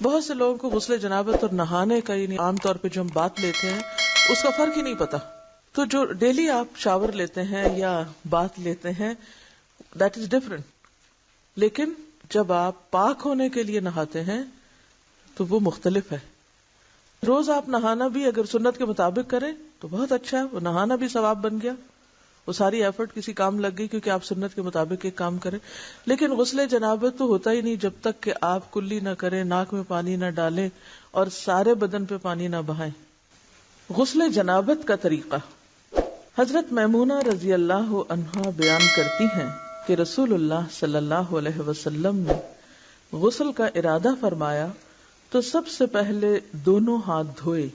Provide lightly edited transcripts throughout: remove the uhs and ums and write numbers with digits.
بہت سے لوگوں کو غسل جنابت اور نہانے کا یعنی عام طور پہ جو ہم بات لیتے ہیں اس کا فرق ہی نہیں پتا. تو جو ڈیلی آپ شاور لیتے ہیں یا بات لیتے ہیں دیٹ از ڈفرنٹ. لیکن جب آپ پاک ہونے کے لیے نہاتے ہیں تو وہ مختلف ہے. روز آپ نہانا بھی اگر سنت کے مطابق کریں تو بہت اچھا ہے, وہ نہانا بھی ثواب بن گیا, وہ ساری ایفرٹ کسی کام لگ گئی کیونکہ آپ سنت کے مطابق ایک کام کریں. لیکن غسل جنابت تو ہوتا ہی نہیں جب تک کہ آپ کلی نہ کریں, ناک میں پانی نہ ڈالیں اور سارے بدن پہ پانی نہ بہائیں. غسل جنابت کا طریقہ. حضرت میمونہ رضی اللہ عنہا بیان کرتی ہیں کہ رسول اللہ صلی اللہ علیہ وسلم نے غسل کا ارادہ فرمایا تو سب سے پہلے دونوں ہاتھ دھوئے.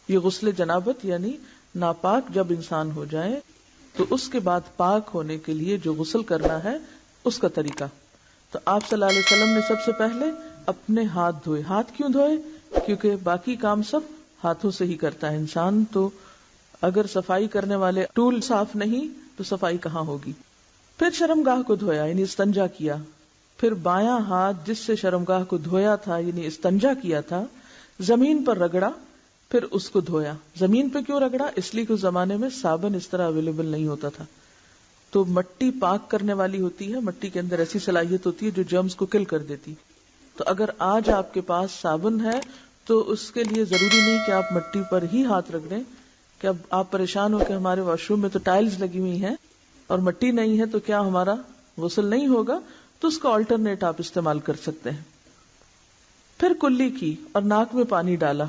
یہ غسل جنابت یعنی ناپاک جب انسان ہو جائے تو اس کے بعد پاک ہونے کے لیے جو غسل کرنا ہے اس کا طریقہ. تو آپ صلی اللہ علیہ وسلم نے سب سے پہلے اپنے ہاتھ دھوئے. ہاتھ کیوں دھوئے؟ کیونکہ باقی کام سب ہاتھوں سے ہی کرتا ہے انسان, تو اگر صفائی کرنے والے ٹول صاف نہیں تو صفائی کہاں ہوگی. پھر شرمگاہ کو دھویا یعنی استنجا کیا. پھر بایاں ہاتھ جس سے شرمگاہ کو دھویا تھا یعنی استنجا کیا تھا زمین پر رگڑا, پھر اس کو دھویا. زمین پہ کیوں رگڑا؟ اس لیے کہ اس زمانے میں صابن اس طرح اویلیبل نہیں ہوتا تھا, تو مٹی پاک کرنے والی ہوتی ہے, مٹی کے اندر ایسی صلاحیت ہوتی ہے جو جرمز کو کل کر دیتی. تو اگر آج آپ کے پاس صابن ہے تو اس کے لیے ضروری نہیں کہ آپ مٹی پر ہی ہاتھ رگڑیں کہ اب آپ پریشان ہو کہ ہمارے واش روم میں تو ٹائلز لگی ہوئی ہیں اور مٹی نہیں ہے تو کیا ہمارا غسل نہیں ہوگا, تو اس کا آلٹرنیٹ آپ استعمال کر سکتے ہیں. پھر کلی کی اور ناک میں پانی ڈالا,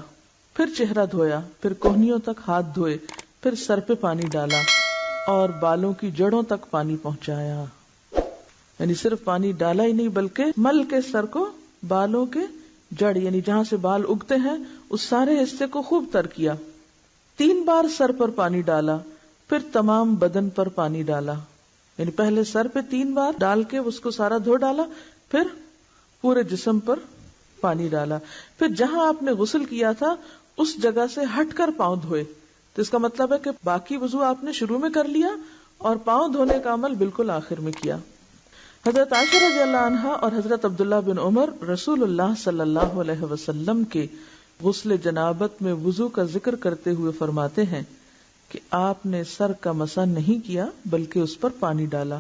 پھر چہرہ دھویا, پھر کوہنیوں تک ہاتھ دھوئے, پھر سر پہ پانی ڈالا اور بالوں کی جڑوں تک پانی پہنچایا. یعنی صرف پانی ڈالا ہی نہیں بلکہ مل کے سر کو بالوں کے جڑ یعنی جہاں سے بال اگتے ہیں اس سارے حصے کو خوب تر کیا. 3 بار سر پر پانی ڈالا, پھر تمام بدن پر پانی ڈالا. یعنی پہلے سر پہ 3 بار ڈال کے اس کو سارا دھو ڈالا, پھر پورے جسم پر پانی ڈالا. پھر جہاں آپ نے غسل کیا تھا اس جگہ سے ہٹ کر پاؤں دھوئے. تو اس کا مطلب ہے کہ باقی وضو آپ نے شروع میں کر لیا اور پاؤں دھونے کا عمل بالکل آخر میں کیا. حضرت عائشہ رضی اللہ عنہا اور حضرت عبداللہ بن عمر رسول اللہ صلی اللہ علیہ وسلم کے غسل جنابت میں وضو کا ذکر کرتے ہوئے فرماتے ہیں کہ آپ نے سر کا مسح نہیں کیا بلکہ اس پر پانی ڈالا.